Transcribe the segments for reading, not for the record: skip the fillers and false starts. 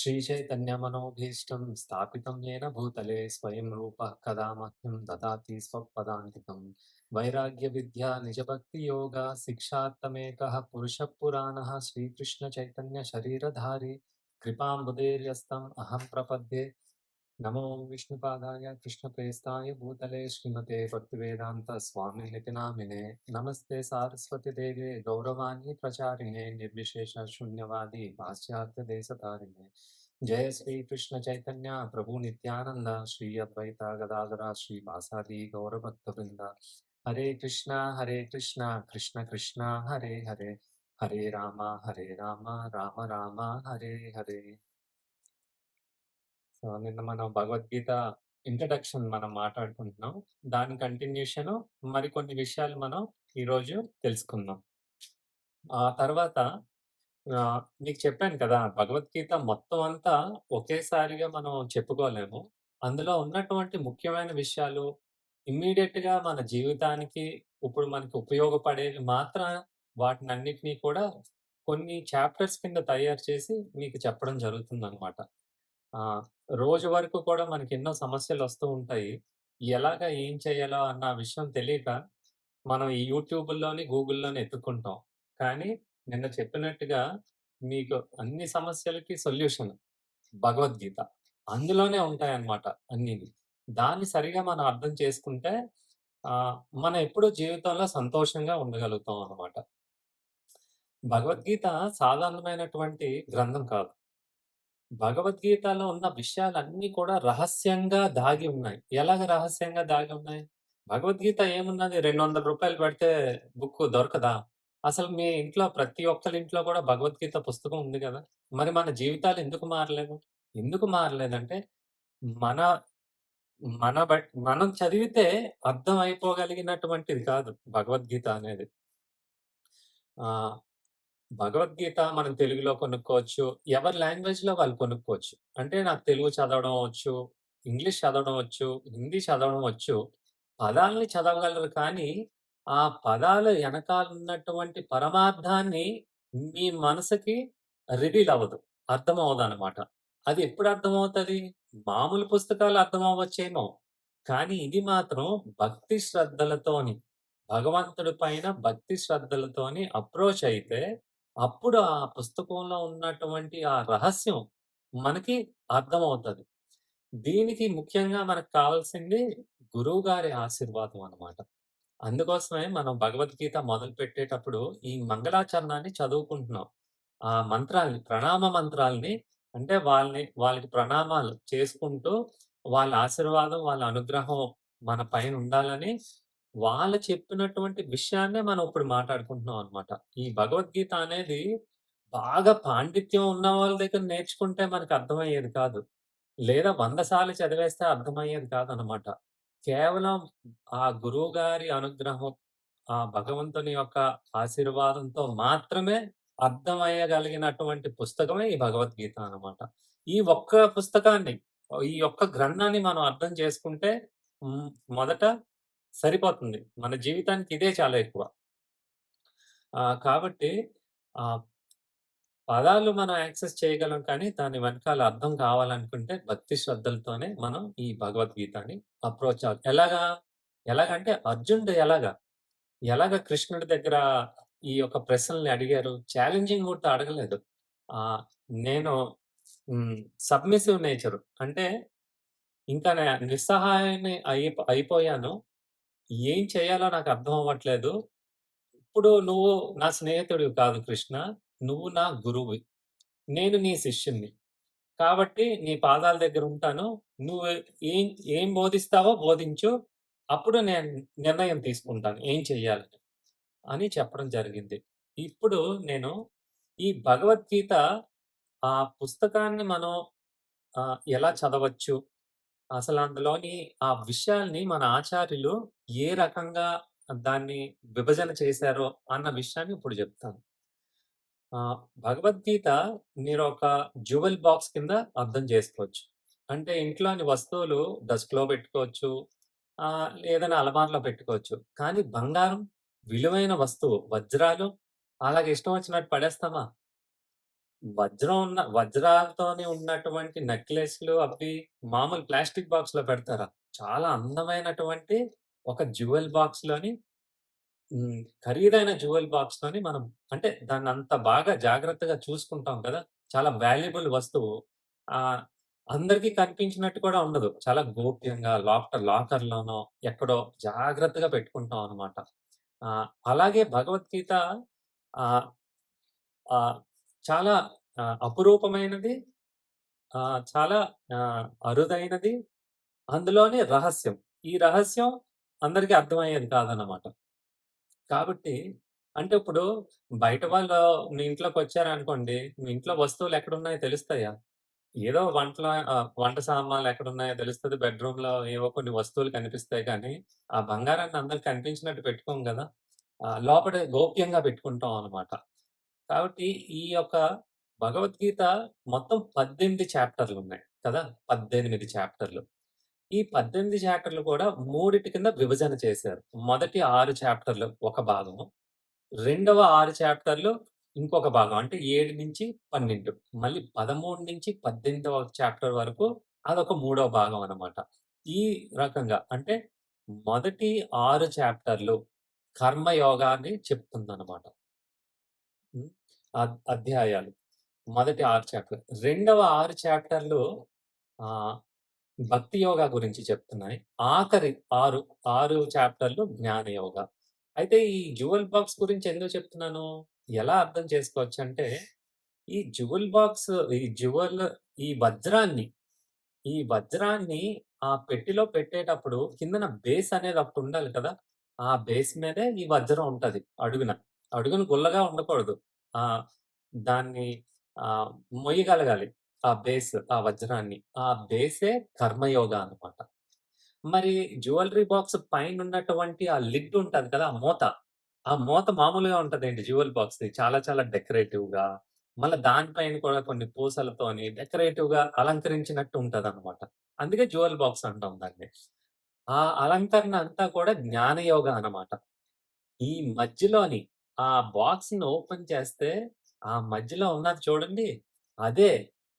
श्रीचैतन्यमनोभीष्टं स्थापितं येन भूतले स्वयं रूपः कदा मह्यं ददाति स्वपदान्तिकं। वैराग्यविद्या निजभक्तियोगा शिक्षात्तमेकः पुरुषः पुराणः श्रीकृष्णचैतन्यशरीरधारी। कृपाम्बुदेर्यस्तम् अहं प्रपद्ये। नमो विष्णुपादाय कृष्णप्रेष्ठाय भूतले श्रीमते भक्तिवेदान्त स्वामिनिति नामिने। नमस्ते सारस्वती देवे गौरवाणी प्रचारिणे निर्विशेष शून्यवादी पाश्चात्य देशतारिणे। जय श्री कृष्ण चैतन्य प्रभु नित्यानंद श्री अद्वैता गदाधरा श्रीवासादि गौरभक्तवृंद। हरे कृष्णा कृष्ण कृष्णा हरे हरे, हरे राम राम राम हरे हरे। సో, నిన్న మనం భగవద్గీత ఇంట్రడక్షన్ మనం మాట్లాడుకుంటున్నాం. దాని కంటిన్యూషను మరికొన్ని విషయాలు మనం ఈరోజు తెలుసుకుందాం. ఆ తర్వాత మీకు చెప్పాను కదా! భగవద్గీత మొత్తం అంతా ఒకేసారిగా మనం చెప్పుకోలేము. అందులో ఉన్నటువంటి ముఖ్యమైన విషయాలు ఇమ్మీడియేట్‌గా మన జీవితానికి ఇప్పుడు మనకు ఉపయోగపడేవి మాత్రం వాటినన్నిటిని కూడా కొన్ని చాప్టర్స్ కింద తయారు చేసి మీకు చెప్పడం జరుగుతుందనమాట. ఆ! రోజు వరకు కూడా మనకెన్నో సమస్యలొస్తూ ఉంటాయి. ఎలాగా ఏం చేయాలో అన్న విషయం తెలియక మనం ఈ యూట్యూబుల్లోని, గూగుల్‌లోని ఎతుక్కుంటాం. కానీ నిన్న చెప్పినట్టుగా మీకు అన్ని సమస్యలకి సొల్యూషన్ భగవద్గీత. అందులోనే ఉంటాయన్నమాట అన్నీని. దాన్ని సరిగా మనం అర్థం చేసుకుంటే మనం ఎప్పుడూ జీవితంలో సంతోషంగా ఉండగలుగుతాం అన్నమాట. భగవద్గీత సాధారణమైనటువంటి గ్రంథం కాదు. భగవద్గీతలో ఉన్న విషయాలన్నీ కూడా రహస్యంగా దాగి ఉన్నాయి. ఎలాగ రహస్యంగా దాగి ఉన్నాయి? భగవద్గీత ఏమున్నది రూ. 200 పెడితే బుక్కు దొరకదా? అసలు మీ ఇంట్లో ప్రతి ఒక్కళ్ళ ఇంట్లో కూడా భగవద్గీత పుస్తకం ఉంది గదా! మరి మన జీవితాలు ఎందుకు మారలేదు? ఎందుకు మారలేదంటే మన మనం చదివితే అర్థం అయిపోగలిగినటువంటిది కాదు భగవద్గీత అనేది. ఆహ్ భగవద్గీత మనం తెలుగులో కొనుక్కోవచ్చు. ఎవరి లాంగ్వేజ్‌లో వాళ్ళు కొనుక్కోవచ్చు. అంటే నాకు తెలుగు చదవడం వచ్చు, ఇంగ్లీష్ చదవడం వచ్చు, హిందీ చదవడం వచ్చు. పదాల్ని చదవగలరు కానీ, ఆ పదాలు ఎనకాలున్నటువంటి పరమార్థాన్ని మీ మనసుకి రివీల్ అవ్వదు. అర్థమవ్వదనమాట. అది ఎప్పుడు అర్థమవుతది? మామూలు పుస్తకాలు అర్థమవ్వచ్చేమో. కానీ ఇది మాత్రం భక్తి శ్రద్ధలతోని, భగవంతుడి పైన భక్తి శ్రద్ధలతోని అప్రోచ్ అయితే అప్పుడు ఆ పుస్తకంలో ఉన్నటువంటి ఆ రహస్యం మనకి అర్థమవుతది. దీనికి ముఖ్యంగా మనకు కావాల్సింది గురువుగారి ఆశీర్వాదం అన్నమాట. అందుకోసమే మనం భగవద్గీత మొదలుపెట్టేటప్పుడు ఈ మంగళాచరణాన్ని చదువుకుంటున్నాం. ఆ మంత్రాల్ని, ప్రణామ మంత్రాల్ని అంటే వాళ్ళకి ప్రణామాలు చేసుకుంటూ వాళ్ళ ఆశీర్వాదం, వాళ్ళ అనుగ్రహం మన పైన ఉండాలని వాళ్ళు చెప్పినటువంటి విషయాన్నే మనం ఇప్పుడు మాట్లాడుకుంటున్నాం అన్నమాట. ఈ భగవద్గీత అనేది బాగా పాండిత్యం ఉన్న వాళ్ళ దగ్గర నేర్చుకుంటే మనకు అర్థమయ్యేది కాదు. లేదా 100 సార్లు చదివేస్తే అర్థమయ్యేది కాదనమాట. కేవలం ఆ గురువుగారి అనుగ్రహం, ఆ భగవంతుని యొక్క ఆశీర్వాదంతో మాత్రమే అర్థమయ్యగలిగినటువంటి పుస్తకమే ఈ భగవద్గీత అనమాట. ఈ ఒక్క పుస్తకాన్ని, ఈ ఒక్క గ్రంథాన్ని మనం అర్థం చేసుకుంటే హ్మ్, మొదట సరిపోతుంది. మన జీవితానికి ఇదే చాలా ఎక్కువ. కాబట్టి ఆహ్ పదాలు మనం యాక్సెస్ చేయగలం కానీ, దాని వెనకాల అర్థం కావాలనుకుంటే భక్తి శ్రద్ధలతోనే మనం ఈ భగవద్గీతని అప్రోచ్ అవ్వాలి. ఎలాగంటే అర్జునుడు ఎలాగా కృష్ణుడి దగ్గర ఈ యొక్క ప్రశ్నల్ని అడిగారు? ఛాలెంజింగ్ కూడా అడగలేదు. ఆహ్, నేను హ్మ్. సబ్మిసివ్ నేచర్ అంటే ఇంకా నిస్సహాయాన్ని అయిపోయాను. ఏం చేయాలో నాకు అర్థం అవ్వట్లేదు. ఇప్పుడు నువ్వు నా స్నేహితుడివి కాదు కృష్ణ. నువ్వు నా గురువువి. నేను నీ శిష్యుడిని. కాబట్టి నీ పాదాల దగ్గరుంటాను. నువ్వు ఏం ఏం బోధిస్తావో బోధించు. అప్పుడు నేను నిర్ణయం తీసుకుంటాను ఏం చెయ్యాలని అని చెప్పడం జరిగింది. ఇప్పుడు నేను ఈ భగవద్గీత ఆ పుస్తకాన్ని మనం ఎలా చదవచ్చు? అసలందులోని ఆ విషయాల్ని మన ఆచార్యులు ఏ రకంగా దాన్ని విభజన చేశారో అన్న విషయాన్ని ఇప్పుడు జెప్తాను. భగవద్గీత మీరొక జ్యువెల్ బాక్స్ కింద అర్థం చేసుకోవచ్చు. అంటే ఇంట్లోని వస్తువులు డస్క్‌లో పెట్టుకోవచ్చు. ఏదైనా అలమారలో పెట్టుకోవచ్చు. కానీ బంగారం విలువైన వస్తువు. వజ్రాలు అలాగే ఇష్టం వచ్చినట్టు పడేస్తామా? వజ్రాలతోని ఉన్నటువంటి నెక్లెస్‌లు అవి మామూలు ప్లాస్టిక్ బాక్స్‌లో పెడతారా? చాలా అందమైనటువంటి ఒక జ్యువెల్ బాక్స్‌లోని ఖరీదైన జ్యువెల్ బాక్స్‌లోని మనం అంటే దాన్నంత బాగా జాగ్రత్తగా చూసుకుంటాం కదా! చాలా వాల్యుబుల్ వస్తువు. ఆహ్, అందరికి కనిపించినట్టు కూడా ఉండదు. చాలా గోప్యంగా లాకర్‌లోనో ఎక్కడో జాగ్రత్తగా పెట్టుకుంటాం అన్నమాట. అలాగే భగవద్గీత ఆహ్, ఆహ్, చాలా అపురూపమైనది. చాలా అరుదైనది. అందులోని రహస్యం. ఈ రహస్యం అందరికి అర్థమయ్యేది కాదన్నమాట. కాబట్టి అంటే ఇప్పుడు బయట వాళ్ళు మీ ఇంట్లోకొచ్చారనుకోండి, మీ ఇంట్లో వస్తువులు ఎక్కడున్నాయో తెలుస్తాయా? ఏదో వంట సామాన్లు ఎక్కడున్నాయో తెలుస్తది. బెడ్‌రూమ్‌లో ఏవో కొన్ని వస్తువులు కనిపిస్తాయి కానీ, ఆ బంగారాన్ని అందరికి కనిపించినట్టు పెట్టుకోం గదా! లోపట గోప్యంగా పెట్టుకుంటాం అన్నమాట. కాబట్టి ఈ యొక్క భగవద్గీత మొత్తం 18 చాప్టర్‌లున్నాయి కదా! 18 చాప్టర్‌లు. ఈ 18 చాప్టర్‌లు కూడా మూడిటి కింద విభజన చేశారు. మొదటి 6 చాప్టర్‌లు ఒక భాగము. రెండవ 6 చాప్టర్‌లు ఇంకొక భాగం. అంటే 7-12 మళ్ళీ 13-18వ చాప్టర్ వరకు అదొక మూడో భాగం అన్నమాట. ఈ రకంగా అంటే మొదటి 6 చాప్టర్‌లు కర్మయోగాన్ని చెప్తుందన్నమాట. హ్మ్. అధ్యాయాలు. మొదటి 6 చాప్టర్. రెండవ 6 చాప్టర్‌లు ఆహ్, భక్తి యోగా గురించి చెప్తున్నాయి. ఆఖరి 6 చాప్టర్‌లు జ్ఞాన యోగ. అయితే ఈ జ్యువెల్ బాక్స్ గురించి ఎందుకు చెప్తున్నాను? ఎలా అర్థం చేసుకోవచ్చంటే, ఈ జ్యువెల్ బాక్స్ ఈ జ్యువెల్ ఈ వజ్రాన్ని, ఈ వజ్రాన్ని ఆ పెట్టెలో పెట్టేటప్పుడు కిందన బేస్ అనేది ఒకటుండాలి కదా! ఆ బేస్ మీదే ఈ వజ్రం ఉంటది అడుగున. అడుగున గుల్లగా ఉండకూడదు. ఆహ్, దాన్ని ఆహ్, మొయ్యగలగాలి. ఆ బేస్ ఆ వజ్రాన్ని. ఆ బేసే కర్మయోగ అన్నమాట. మరి జ్యువెల్లరీ బాక్స్ పైనున్నటువంటి ఆ లిడ్ ఉంటది కదా! ఆ మూత. ఆ మూత మామూలుగా ఉంటదేంటి జ్యువెల్ బాక్స్‌ది. చాలా చాలా డెకరేటివ్‌గా మళ్ళా దాని పైన కూడా కొన్ని పూసలతోని డెకరేటివ్‌గా అలంకరించినట్టు ఉంటదనమాట. అందుకే జ్యువెల్ బాక్స్ అంటాం దాన్ని. ఆ అలంకరణ అంతా కూడా జ్ఞానయోగ అనమాట. ఈ మధ్యలోని ఆ బాక్స్‌ని ఓపెన్ చేస్తే ఆ మధ్యలో ఉన్నది చూడండి. అదే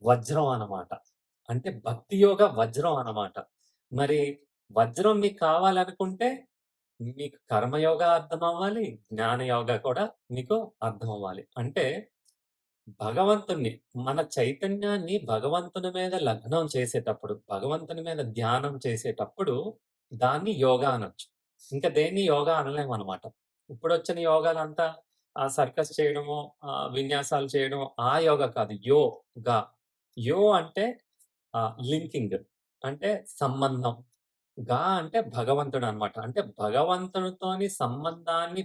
వజ్రం అనమాట. అంటే భక్తి యోగ వజ్రం అనమాట. మరి వజ్రం మీకు కావాలనుకుంటే మీకు కర్మయోగ అర్థమవ్వాలి. జ్ఞానయోగ కూడా మీకు అర్థమవ్వాలి. అంటే భగవంతుడిని మన చైతన్యాన్ని భగవంతుని మీద లగ్నం చేసేటప్పుడు, భగవంతుని మీద ధ్యానం చేసేటప్పుడు దాన్ని యోగా అనొచ్చు. ఇంక దేన్ని యోగా అనలేమనమాట. ఇప్పుడొచ్చిన యోగాలంతా సర్కస్ చేయడము, విన్యాసాలు చేయడం ఆ యోగా కాదు. గా. అంటే లింకింగ్ అంటే సంబంధం. అంటే భగవంతుడనమాట. అంటే భగవంతునితోని సంబంధాన్ని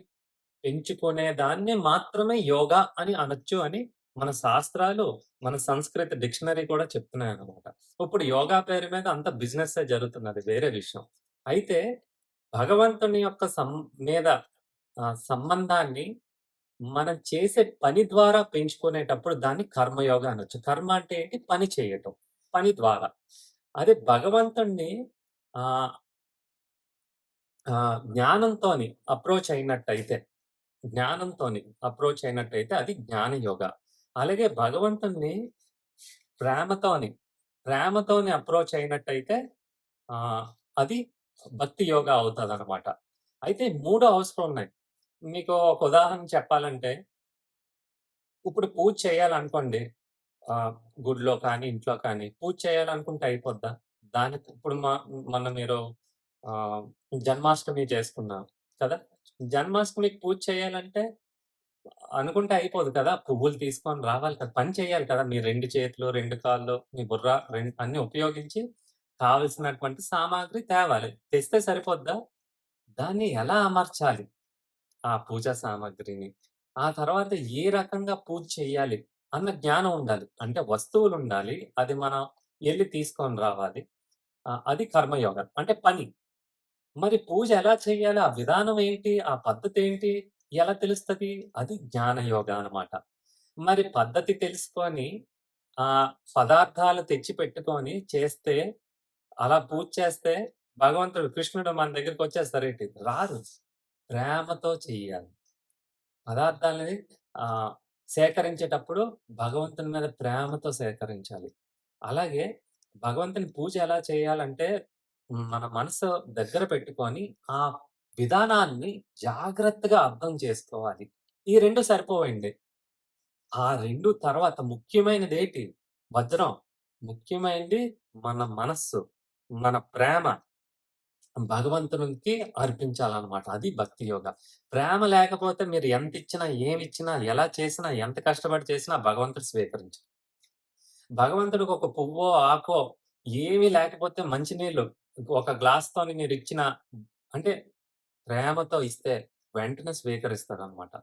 పెంచుకునే దాన్ని మాత్రమే యోగా అని అనొచ్చు అని మన శాస్త్రాలు, మన సంస్కృత డిక్షనరీ కూడా చెప్తున్నాయన్నమాట. ఇప్పుడు యోగా పేరు మీద అంతా బిజినెస్సే జరుగుతున్నది వేరే విషయం. అయితే భగవంతుని యొక్క మీద సంబంధాన్ని మనం చేసే పని ద్వారా పెంచుకునేటప్పుడు దాన్ని కర్మయోగ అనొచ్చు. కర్మ అంటే ఏంటి? పని చేయటం. పని ద్వారా. అదే భగవంతుడిని ఆహ్, జ్ఞానంతోని అప్రోచ్ అయినట్టయితే అది జ్ఞాన యోగ. అలాగే భగవంతుడిని ప్రేమతోని, అప్రోచ్ అయినట్టయితే ఆహ్, అది భక్తి యోగ అవుతదనమాట. అయితే 3 అవసరం ఉన్నాయి. మీకు ఒక ఉదాహరణ చెప్పాలంటే, ఇప్పుడు పూజ చేయాలనుకోండి. ఆహ్, గుడిలో కానీ, ఇంట్లో కానీ పూజ చేయాలనుకుంటే అయిపోద్దా? దానికి ఇప్పుడు మొన్న మీరు ఆహ్, జన్మాష్టమి చేసుకున్నాం కదా! జన్మాష్టమికి పూజ చేయాలంటే అనుకుంటే అయిపోదు కదా! పువ్వులు తీసుకొని రావాలి కదా! పని చేయాలి కదా! మీ 2 చేతులు, 2 కాళ్ళు, మీ బుర్ర అన్నీ ఉపయోగించి కావాల్సినటువంటి సామాగ్రి తేవాలి. తెస్తే సరిపోద్దా? దాన్ని ఎలా అమర్చాలి? ఆ పూజా సామాగ్రిని. ఆ తర్వాత ఏ రకంగా పూజ చేయాలి అన్న జ్ఞానం ఉండాలి. అంటే వస్తువులుండాలి. అది మనం ఎళ్లి తీసుకొని రావాలి. అది కర్మయోగం. అంటే పని. మరి పూజ ఎలా చేయాలి? ఆ విధానం ఏంటి? ఆ పద్ధతేంటి? ఎలా తెలుస్తది? అది జ్ఞాన యోగ అనమాట. మరి పద్ధతి తెలుసుకొని పదార్థాలు తెచ్చి పెట్టుకొని చేస్తే, అలా పూజ చేస్తే భగవంతుడు కృష్ణుడు మన దగ్గరికొచ్చేస్తారేంటి? రారు. ప్రేమతో చెయ్యాలి. పదార్థాలని ఆహ్, సేకరించేటప్పుడు భగవంతుని మీద ప్రేమతో సేకరించాలి. అలాగే భగవంతుని పూజ ఎలా చేయాలంటే, మన మనసు దగ్గర పెట్టుకొని, ఆ విధానాన్ని జాగ్రత్తగా అర్థం చేసుకోవాలి. ఈ 2 సరిపోవండి. ఆ 2 తర్వాత ముఖ్యమైనదేటి? వజ్రం. ముఖ్యమైనది మన మనస్సు, మన ప్రేమ భగవంతునికి అర్పించాలనమాట. అది భక్తి యోగ. ప్రేమ లేకపోతే మీరు ఎంతిచ్చినా, ఏమిచ్చినా, ఎలా చేసినా, ఎంత కష్టపడి చేసినా భగవంతుడు స్వీకరించరు. భగవంతుడికి ఒక పువ్వో, ఆకో ఏమి లేకపోతే మంచినీళ్ళు ఒక గ్లాస్‌తోని మీరిచ్చిన అంటే ప్రేమతో ఇస్తే వెంటనే స్వీకరిస్తాడనమాట.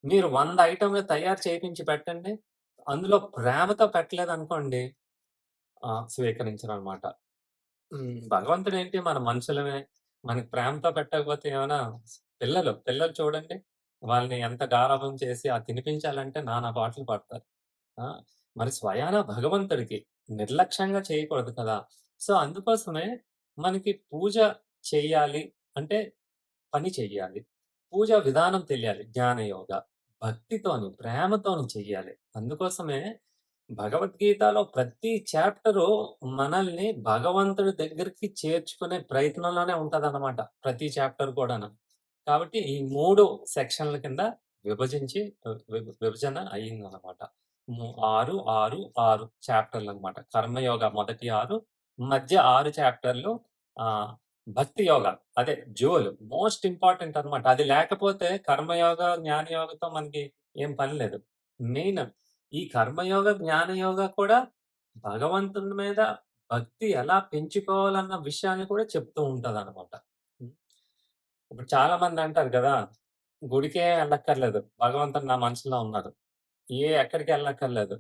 మీరు 100 ఐటెమ్‌లు తయారు చేపించి పెట్టండి. అందులో ప్రేమతో పెట్టలేదనుకోండి స్వీకరించరనమాట. భగవంతుడేంటి మన మనుషులమే. మనకి ప్రేమతో పెట్టకపోతే ఏమన్నా పిల్లలు చూడండి. వాళ్ళని ఎంత గారాబం చేసి తినిపించాలంటే నానా పాటలు పాడతారు. ఆ! మరి స్వయాన భగవంతుడికి నిర్లక్ష్యంగా చేయకూడదు కదా! సో, అందుకోసమే మనకి పూజ చెయ్యాలి అంటే పని చెయ్యాలి. పూజా విధానం తెలియాలి. జ్ఞానయోగ. భక్తితోని, ప్రేమతోని చెయ్యాలి. అందుకోసమే భగవద్గీతలో ప్రతి చాప్టరు మనల్ని భగవంతుడి దగ్గరికి చేర్చుకునే ప్రయత్నంలోనే ఉంటదనమాట. ప్రతి చాప్టర్ కూడాను. కాబట్టి ఈ 3 సెక్షన్‌ల కింద విభజించి విభజన అయిందనమాట. 6, 6, 6 చాప్టర్‌లనమాట. కర్మయోగ మొదటి 6, మధ్య 6 చాప్టర్‌లు ఆహ్, భక్తి యోగ. అదే జోల్ మోస్ట్ ఇంపార్టెంట్ అన్నమాట. అది లేకపోతే కర్మయోగ, జ్ఞానయోగతో మనకి ఏం పని లేదు. మెయిన్ ఈ కర్మయోగ, జ్ఞానయోగ కూడా భగవంతుని మీద భక్తి ఎలా పెంచుకోవాలన్న విషయాన్ని కూడా చెప్తూ ఉంటదన్నమాట. హ్మ్. ఇప్పుడు చాలా మంది అంటారు కదా! గుడికే ఎళ్ళక్కర్లేదు. భగవంతుడు నా మనసులో ఉన్నారు. ఎక్కడికి ఎళ్ళక్కర్లేదు.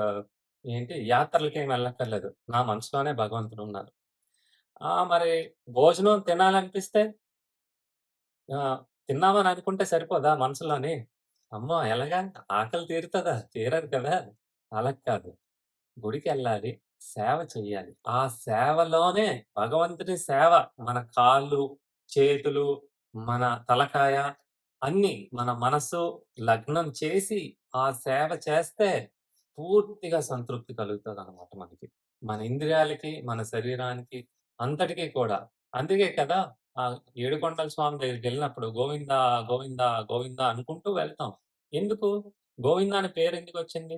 ఆహ్, ఏంటి యాత్రలకేమి ఎళ్ళక్కర్లేదు. నా మనసులోనే భగవంతుడున్నారు. మరి భోజనం తినాలనిపిస్తే ఆ! తిన్నామని అనుకుంటే సరిపోదా మనసులోని? అమ్మో! ఎలాగా? ఆకలి తీరుతదా? తీరదు కదా! అలా కాదు. గుడికెళ్ళాలి. సేవ చెయ్యాలి. ఆ సేవలోనే భగవంతుని సేవ మన కాళ్ళు, చేతులు, మన తలకాయ అన్నీ మన మనసు లగ్నం చేసి ఆ సేవ చేస్తే పూర్తిగా సంతృప్తి కలుగుతదనమాట మనకి. మన ఇంద్రియాలకి, మన శరీరానికి అంతటికి కూడా. అందుకే కదా! ఏడుకొండల స్వామి దగ్గరికెళ్ళినప్పుడు గోవిందా, గోవిందా, గోవిందా అనుకుంటూ వెళ్తాం. ఎందుకు? గోవింద అనే పేరెందుకొచ్చింది?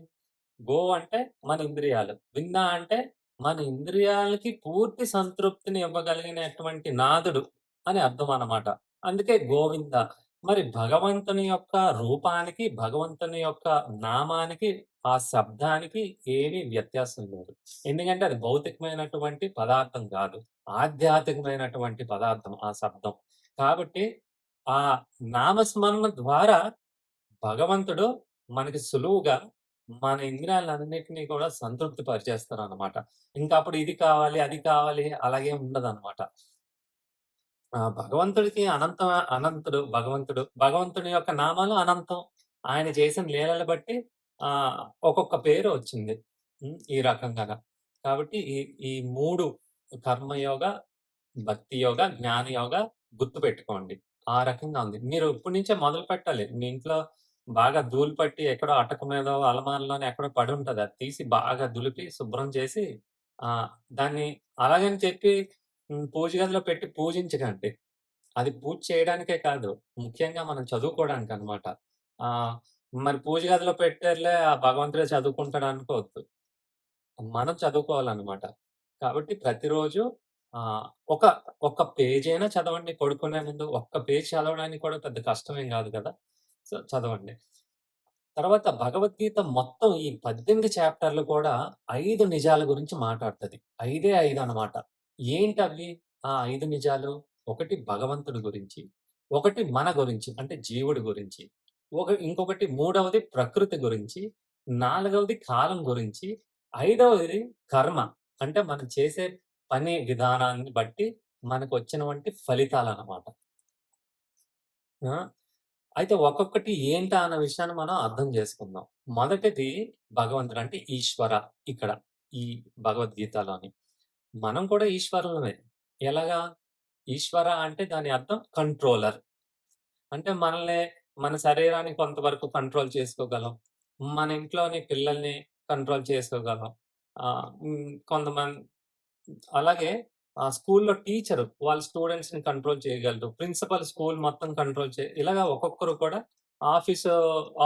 గో అంటే మన ఇంద్రియాలు. వింద అంటే మన ఇంద్రియాలకి పూర్తి సంతృప్తిని ఇవ్వగలిగినటువంటి నాథుడు అని అర్థం అన్నమాట. అందుకే గోవింద. మరి భగవంతుని యొక్క రూపానికి, భగవంతుని యొక్క నామానికి, ఆ శబ్దానికి ఏమీ వ్యత్యాసం లేదు. ఎందుకంటే అది భౌతికమైనటువంటి పదార్థం కాదు. ఆధ్యాత్మికమైనటువంటి పదార్థం ఆ శబ్దం. కాబట్టి ఆ నామస్మరణ ద్వారా భగవంతుడు మనకి సులువుగా మన ఇంద్రియాలన్నిటిని కూడా సంతృప్తి పరిచేస్తారనమాట. ఇంకప్పుడు ఇది కావాలి, అది కావాలి అలాగేం ఉండదనమాట. భగవంతుడికి అనంతుడు భగవంతుడు. భగవంతుని యొక్క నామాలు అనంతం. ఆయన చేసిన లీలలు బట్టి ఆహ్, ఒక్కొక్క పేరు వచ్చింది. ఈ రకంగాన. కాబట్టి ఈ ఈ 3 కర్మయోగ, భక్తి యోగ, జ్ఞాన యోగ గుర్తుపెట్టుకోండి. ఆ రకంగా ఉంది. మీరు ఇప్పటి నుంచే మొదలుపెట్టాలి. మీ ఇంట్లో బాగా ధూళి పట్టి ఎక్కడో అటక మీదో, అలమారలోనో ఎక్కడో పడుంటది. అది తీసి బాగా దులిపి శుభ్రం చేసి ఆహ్, దాన్ని అలాగని చెప్పి పూజ గదిలో పెట్టి పూజించకండి. అది పూజ చేయడానికే కాదు. ముఖ్యంగా మనం చదువుకోవడానికనమాట. ఆహ్, మరి పూజ గదిలో పెట్టారులే ఆ భగవంతుడే చదువుకుంటాడనుకోవద్దు. మనం చదువుకోవాలనమాట. కాబట్టి ప్రతిరోజు ఆహ్, ఒక ఒక పేజైనా చదవండి పడుకునే ముందు. ఒక్క పేజ్ చదవడానికి కూడా పెద్ద కష్టమేం గాదు గదా! సో, చదవండి. తర్వాత భగవద్గీత మొత్తం ఈ 18 చాప్టర్‌లు కూడా 5 నిజాల గురించి మాట్లాడుతది. 5 అన్నమాట. ఏంటవి ఆ 5 నిజాలు? ఒకటి భగవంతుడి గురించి, ఒకటి మన గురించి అంటే జీవుడి గురించి, ఇంకొకటి మూడవది ప్రకృతి గురించి, నాలుగవది కాలం గురించి, ఐదవది కర్మ. అంటే మనం చేసే పని విధానాన్ని బట్టి మనకొచ్చినవంటి ఫలితాలన్నమాట. ఆ! అయితే ఒక్కొక్కటి ఏంటా అన్న విషయాన్ని మనం అర్థం చేసుకుందాం. మొదటిది భగవంతుడు అంటే ఈశ్వర ఇక్కడ ఈ భగవద్గీతలోని. మనం కూడా ఈశ్వరులమే. ఎలాగా? ఈశ్వర అంటే దాని అర్థం కంట్రోలర్. అంటే మనల్ని మన శరీరాన్ని కొంతవరకు కంట్రోల్ చేసుకోగలం. మన ఇంట్లోని పిల్లల్ని కంట్రోల్ చేసుకోగలం. అలాగే స్కూల్‌లో టీచరు వాళ్ళ స్టూడెంట్స్‌ని కంట్రోల్ చేయగలరు. ప్రిన్సిపల్ స్కూల్ మొత్తం కంట్రోల్ ఇలాగ ఒక్కొక్కరు కూడా ఆఫీసు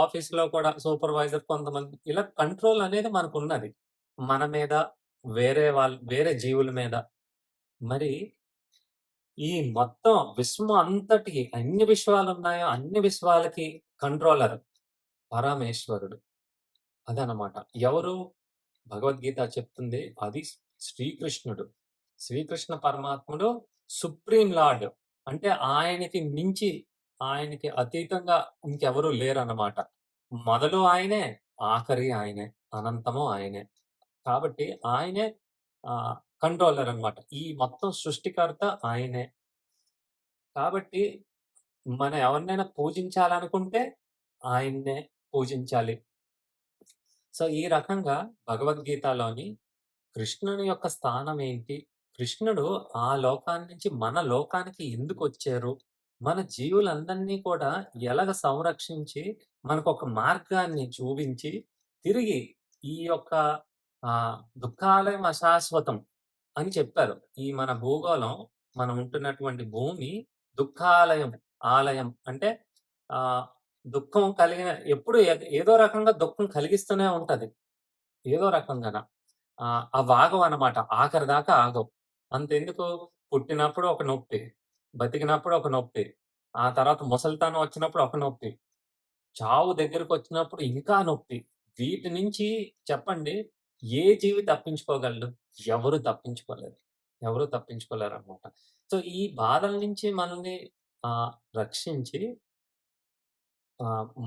ఆఫీస్‌లో కూడా సూపర్వైజర్ కొంతమంది ఇలా కంట్రోల్ అనేది మనకున్నది. మన మీద, వేరే జీవుల మీద. మరి ఈ మొత్తం విశ్వం అంతటికి ఎన్ని విశ్వాలున్నాయో అన్ని విశ్వాలకి కంట్రోలర్ పరమేశ్వరుడు. అదనమాట. ఎవరు? భగవద్గీత చెప్తుంది అది శ్రీకృష్ణుడు. శ్రీకృష్ణ పరమాత్ముడు సుప్రీం లార్డ్. అంటే ఆయనకి అతీతంగా ఇంకెవరు లేరనమాట. మొదలు ఆయనే, ఆఖరి ఆయనే, అనంతము ఆయనే. కాబట్టి ఆయనే ఆహ్, కంట్రోలర్ అన్నమాట. ఈ మొత్తం సృష్టికర్త ఆయనే. కాబట్టి మనం ఎవరినైనా పూజించాలనుకుంటే ఆయన్నే పూజించాలి. సో, ఈ రకంగా భగవద్గీతలోని కృష్ణుని యొక్క స్థానం ఏంటి? కృష్ణుడు ఆ లోకాన్ని నుంచి మన లోకానికి ఎందుకొచ్చారు? మన జీవులందరినీ కూడా ఎలాగ సంరక్షించి, మనకొక మార్గాన్ని చూపించి, తిరిగి ఈ యొక్క దుఃఖాలయం అశాశ్వతం అని చెప్పారు. ఈ మన భూగోళం, మనం ఉంటున్నటువంటి భూమి దుఃఖాలయం. ఆలయం అంటే ఆహ్, దుఃఖం కలిగిన ఎప్పుడు ఏదో రకంగా దుఃఖం కలిగిస్తూనే ఉంటది. ఏదో రకంగాన. అవి ఆగవనమాట. ఆఖరిదాకా ఆగవు. అంతెందుకు పుట్టినప్పుడు ఒక నొప్పి, బతికినప్పుడు ఒక నొప్పి, ఆ తర్వాత ముసలితనం వచ్చినప్పుడు ఒక నొప్పి, చావు దగ్గరకొచ్చినప్పుడు ఇంకా నొప్పి. వీటి నుంచి చెప్పండి ఏ జీవి తప్పించుకోగలడు? ఎవరు తప్పించుకోలేరు. ఎవరు తప్పించుకోలేరనమాట. సో, ఈ బాధల నుంచి మనల్ని ఆహ్, రక్షించి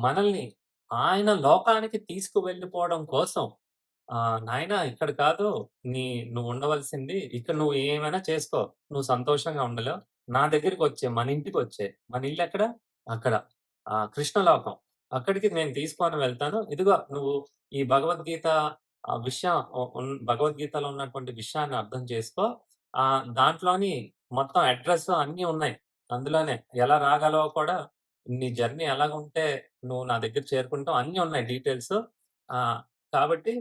మనల్ని ఆయన లోకానికి తీసుకువెళ్ళిపోవడం కోసం నాయనా ఇక్కడ కాదు నువ్వు ఉండవలసింది. ఇక్కడ నువ్వు ఏమైనా చేసుకో. నువ్వు సంతోషంగా ఉండలేవు. నా దగ్గరికొచ్చేయి. మన ఇంటికొచ్చేయి. మన ఇల్లెక్కడ? అక్కడ. కృష్ణలోకం. అక్కడికి నేను తీసుకొని వెళ్తాను. ఇదిగో నువ్వు ఈ భగవద్గీత విషయం భగవద్గీతలో ఉన్నటువంటి విషయాన్ని అర్థం చేసుకో. దాంట్లోని మొత్తం అడ్రెస్ అన్నీ ఉన్నాయి. అందులోనే ఎలా రాగలవో కూడా నీ జర్నీ ఎలాగుంటే నువ్వు నా దగ్గర చేరుకుంటావు అన్నీ ఉన్నాయి డీటెయిల్స్. ఆహ్, కాబట్టి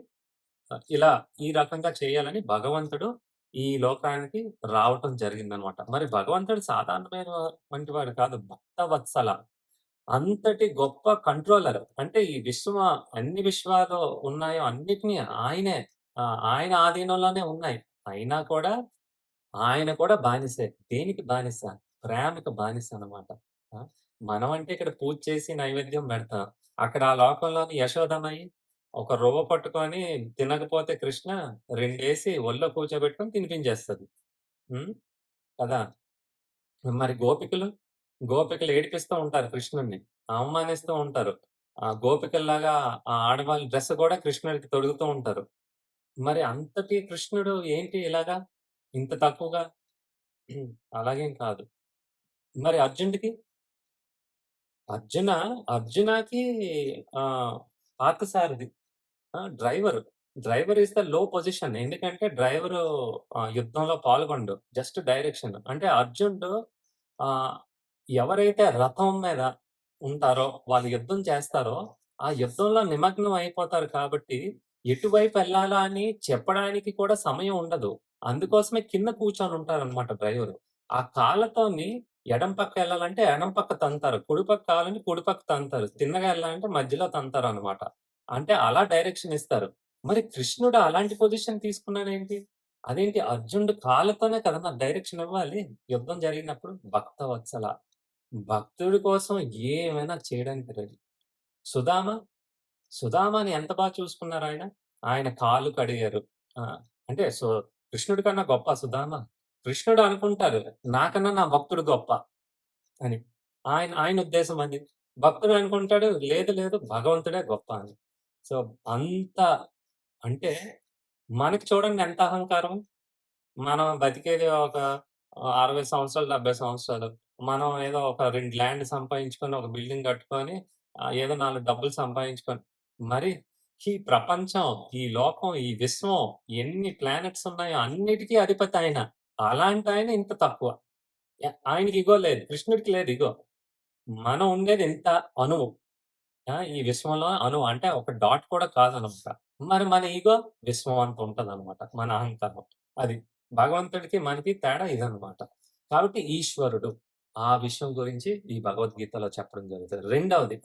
ఇలా ఈ రకంగా చేయాలని భగవంతుడు ఈ లోకానికి రావటం జరిగిందనమాట. మరి భగవంతుడు సాధారణమైన వంటి వాడు కాదు. భక్తవత్సల. అంతటి గొప్ప కంట్రోలర్. అంటే ఈ అన్ని విశ్వాలు ఉన్నాయో అన్నిటిని ఆయన ఆధీనంలోనే ఉన్నాయి. అయినా కూడా ఆయన కూడా బానిసే. దేనికి బానిస? ప్రేమకి బానిసనమాట. ఆ! మనమంటే ఇక్కడ పూజ చేసి నైవేద్యం పెడతాం. అక్కడ ఆ లోకంలోని యశోదమయి ఒక రవ్వ పట్టుకొని తినకపోతే కృష్ణ రెండేసి ఒళ్ళో కూర్చోబెట్టుకొని తినిపించేస్తది. హ్మ్. కదా! మరి గోపికలు ఏడిపిస్తూ ఉంటారు కృష్ణుడిని. అవమానిస్తూ ఉంటారు. గోపికల్లాగా ఆ ఆడవాళ్ళ డ్రెస్ కూడా కృష్ణుడికి తొడుగుతూ ఉంటారు. మరి అంతటి కృష్ణుడు ఏంటి ఇలాగా ఇంత తక్కువగా? అలాగేం కాదు. మరి అర్జున అర్జునకి ఆహ్, Parthasarathi. Driver. Driver is the low position. ఎందుకంటే డ్రైవరు యుద్ధంలో పాల్గొనడు. Just direction. అంటే అర్జునుడు ఆహ్, ఎవరైతే రథం మీద ఉంటారో, వాళ్ళు యుద్ధం చేస్తారో, ఆ యుద్ధంలో నిమగ్నం అయిపోతారు కాబట్టి, ఎటువైపెళ్ళాలా అని చెప్పడానికి కూడా సమయం ఉండదు. అందుకోసమే కింద కూర్చొనుంటారనమాట డ్రైవరు. ఆ కాళ్ళతోని ఎడమ పక్క ఎళ్ళాలంటే ఎడమ పక్క తంతారు. కుడి పక్క కావాలంటే కుడి పక్క తంతారు. తిన్నగా ఎళ్ళాలంటే మధ్యలో తంతారనమాట. అంటే అలా డైరెక్షన్ ఇస్తారు. మరి కృష్ణుడు అలాంటి పొజిషన్ తీసుకున్నాడేంటి? అదేంటి అర్జునుడు కాళ్ళతోనే కదా మరి డైరెక్షన్ ఇవ్వాలి యుద్ధం జరిగినప్పుడు. భక్తవత్సల. భక్తుడి కోసం ఏమైనా చేయడానికి రెడీ. సుదామ, సుదామని ఎంత చూసుకున్నారాయన? ఆయన కాళ్ళు కడిగారు. ఆ! అంటే కృష్ణుడి కన్నా గొప్పా సుదామ? కృష్ణుడు అనుకుంటారు నాకన్నా నా భక్తుడు గొప్ప అని. ఆయన ఉద్దేశం అది. భక్తుడు అనుకుంటాడు లేదు లేదు భగవంతుడే గొప్ప అని. సో, అంత అంటే మనకి చూడండి ఎంత అహంకారం. మనం బతికేది ఒక 60 సంవత్సరాలు, 70 సంవత్సరాలు. మనం ఏదో ఒక 2 ల్యాండ్ సంపాదించుకొని, ఒక బిల్డింగ్ కట్టుకొని, ఏదో 4 డబ్బులు సంపాదించుకొని, మరి ఈ ప్రపంచం, ఈ లోకం, ఈ విశ్వం ఎన్ని ప్లానెట్స్ ఉన్నాయో అన్నిటికి అధిపతి ఆయన. అలాంటాయన ఇంత తక్కువ. ఆయనకి ఇగో లేదు. కృష్ణుడికి లేదు ఇగో. మనం ఉండేది ఇంత అణువు. ఈ విశ్వంలో అణువు అంటే ఒక డాట్ కూడా కాదనమాట. మరి మన ఇగో విశ్వం అంత ఉంటదనమాట. మన అహంకారం. అది. భగవంతుడికి, మనకి తేడా ఇదనమాట. కాబట్టి ఈశ్వరుడు. ఆ విషయం గురించి ఈ భగవద్గీతలో చెప్పడం జరుగుతది.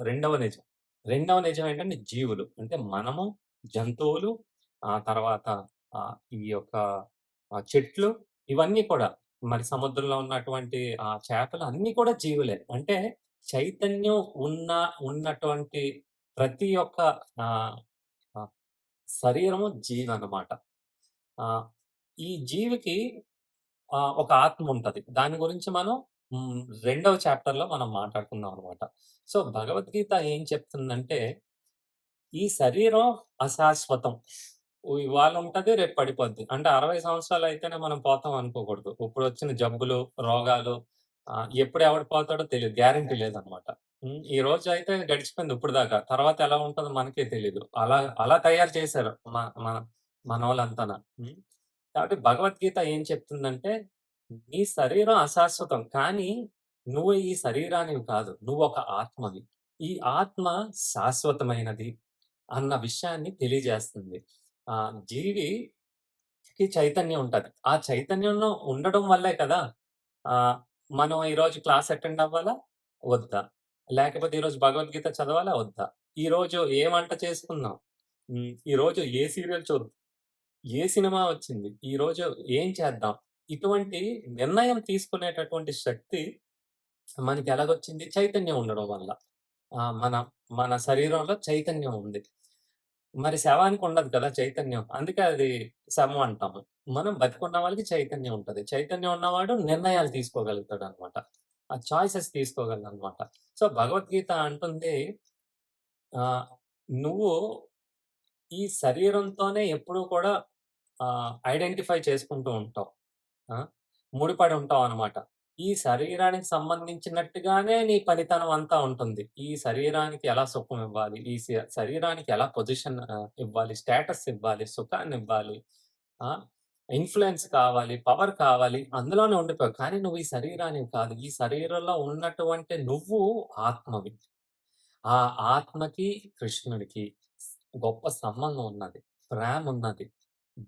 రెండవ నిజం. రెండవ నిజం ఏంటంటే జీవులు. అంటే మనము, జంతువులు, తర్వాత ఈ యొక్క చెట్లు ఇవన్నీ కూడా మరి సముద్రంలో ఉన్నటువంటి చేపలు అన్నీ కూడా జీవులే. అంటే చైతన్యం ఉన్న ఉన్నటువంటి ప్రతి ఒక్క ఆహ్, ఆహ్, శరీరము జీవనమాట. ఆహ్, ఈ జీవికి ఒక ఆత్మ ఉంటది. దాని గురించి మనం రెండవ చాప్టర్‌లో మనం మాట్లాడుకుందాం అనమాట. సో, భగవద్గీత ఏం చెప్తుందంటే, ఈ శరీరం అశాశ్వతం. ఇవాళ ఉంటది, రేపు పడిపోద్ది. అంటే 60 సంవత్సరాలు అయితేనే మనం పోతాం అనుకోకూడదు. ఇప్పుడొచ్చిన జబ్బులు, రోగాలు ఎప్పుడు ఎవడు పోతాడో తెలీదు. గ్యారంటీ లేదనమాట. ఈ రోజైతే గడిచిపోయింది ఇప్పటిదాకా. తర్వాత ఎలా ఉంటదో మనకే తెలీదు. అలా అలా తయారు చేశారు మన మనోళ్ళంతాన. హ్మ్. కాబట్టి భగవద్గీత ఏం చెప్తుందంటే, నీ శరీరం అశాశ్వతం. కానీ నువ్వు ఈ శరీరానివి కాదు. నువ్వొక ఆత్మవి. ఈ ఆత్మ శాశ్వతమైనది అన్న విషయాన్ని తెలియజేస్తుంది. జీవికి చైతన్యం ఉంటది. ఆ చైతన్యంలో ఉండడం వల్లే కదా! ఆహ్, మనం ఈరోజు క్లాస్ అటెండ్ అవ్వాలా? వద్దా? లేకపోతే ఈరోజు భగవద్గీత చదవాలా? వద్దా? ఈరోజు ఏ వంట చేసుకుందాం? ఈరోజు ఏ సీరియల్ చూద్దాం? ఏ సినిమా వచ్చింది? ఈరోజు ఏం చేద్దాం? ఇటువంటి నిర్ణయం తీసుకునేటటువంటి శక్తి మనకెలాగొచ్చింది? చైతన్యం ఉండడం వల్ల. మన మన శరీరంలో చైతన్యం ఉంది. మరి శవానికి ఉండదు కదా చైతన్యం. అందుకే అది శవం అంటాము. మనం బతికున్న వాళ్ళకి చైతన్యం ఉంటది. చైతన్యం ఉన్నవాడు నిర్ణయాలు తీసుకోగలుగుతాడనమాట. ఆ చాయిసెస్ తీసుకోగలడనమాట. సో, భగవద్గీత అంటుంది ఆహ్, నువ్వు ఈ శరీరంతోనే ఎప్పుడూ కూడా ఐడెంటిఫై చేసుకుంటూ ఉంటావు. ఆ! ముడిపడి ఉంటావనమాట. ఈ శరీరానికి సంబంధించినట్టుగానే నీ పనితనం అంతా ఉంటుంది. ఈ శరీరానికి ఎలా సుఖం ఇవ్వాలి? ఈ శరీరానికి ఎలా పొజిషన్ ఇవ్వాలి? స్టేటస్ ఇవ్వాలి? సుఖాన్నివ్వాలి? ఆ! ఇన్‌ఫ్లూయెన్స్ కావాలి, పవర్ కావాలి అందులోనే ఉండిపోయావు. కానీ నువ్వు ఈ శరీరానివి కాదు. ఈ శరీరంలో ఉన్నటువంటి నువ్వు ఆత్మవి. ఆ ఆత్మకి, కృష్ణుడికి గొప్ప సంబంధం ఉన్నది. ప్రేమున్నది.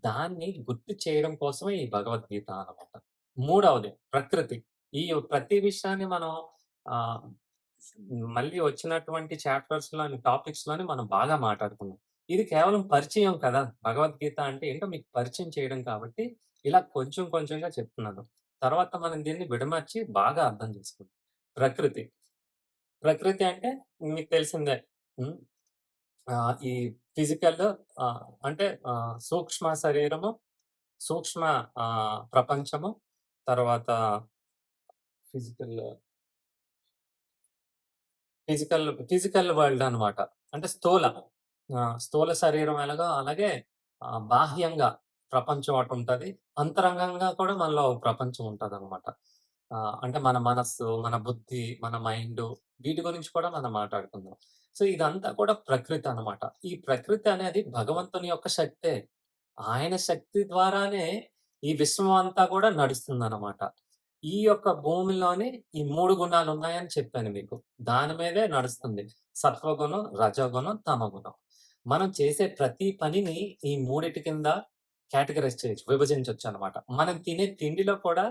దాన్ని గుర్తు చేయడం కోసమే ఈ భగవద్గీత అన్నమాట. మూడవది ప్రకృతి. ఈ ప్రతి విషయాన్ని మనం ఆహ్, మళ్ళీ వచ్చినటువంటి చాప్టర్స్‌లోని, టాపిక్స్‌లోని మనం బాగా మాట్లాడుకున్నాం. ఇది కేవలం పరిచయం కదా! భగవద్గీత అంటే ఏంటో మీకు పరిచయం చేయడం కాబట్టి, ఇలా కొంచెం కొంచెంగా చెప్తున్నాను. తర్వాత మనం దీన్ని విడమర్చి బాగా అర్థం చేసుకుందాం. ప్రకృతి. ప్రకృతి అంటే మీకు తెలిసిందే. హ్మ్. ఈ ఫిజికల్ అంటే సూక్ష్మ శరీరము, సూక్ష్మ ప్రపంచము, తర్వాత ఫిజికల్ ఫిజికల్ వరల్డ్ అనమాట. అంటే స్థూల శరీరం ఎలాగో అలాగే బాహ్యంగా ప్రపంచం ఒకటుంటది. అంతరంగంగా కూడా మనలో ఒక ప్రపంచం ఉంటదనమాట. అంటే మన మనస్సు, మన బుద్ధి, మన మైండు వీటి గురించి కూడా మనం మాట్లాడుకుందాం. సో, ఇదంతా కూడా ప్రకృతి అనమాట. ఈ ప్రకృతి అనేది భగవంతుని యొక్క శక్తే. ఆయన శక్తి ద్వారానే ఈ విశ్వం అంతా కూడా నడుస్తుందనమాట. ఈ యొక్క భూమిలోని ఈ 3 గుణాలున్నాయని చెప్పాను మీకు. దాని మీదే నడుస్తుంది. సత్వగుణం, రజోగుణం, తమోగుణం. మనం చేసే ప్రతి పనిని ఈ మూడిటి కింద కేటగరైజ్ చేయొచ్చు. విభజించొచ్చనమాట. మనం తినే తిండిలో కూడా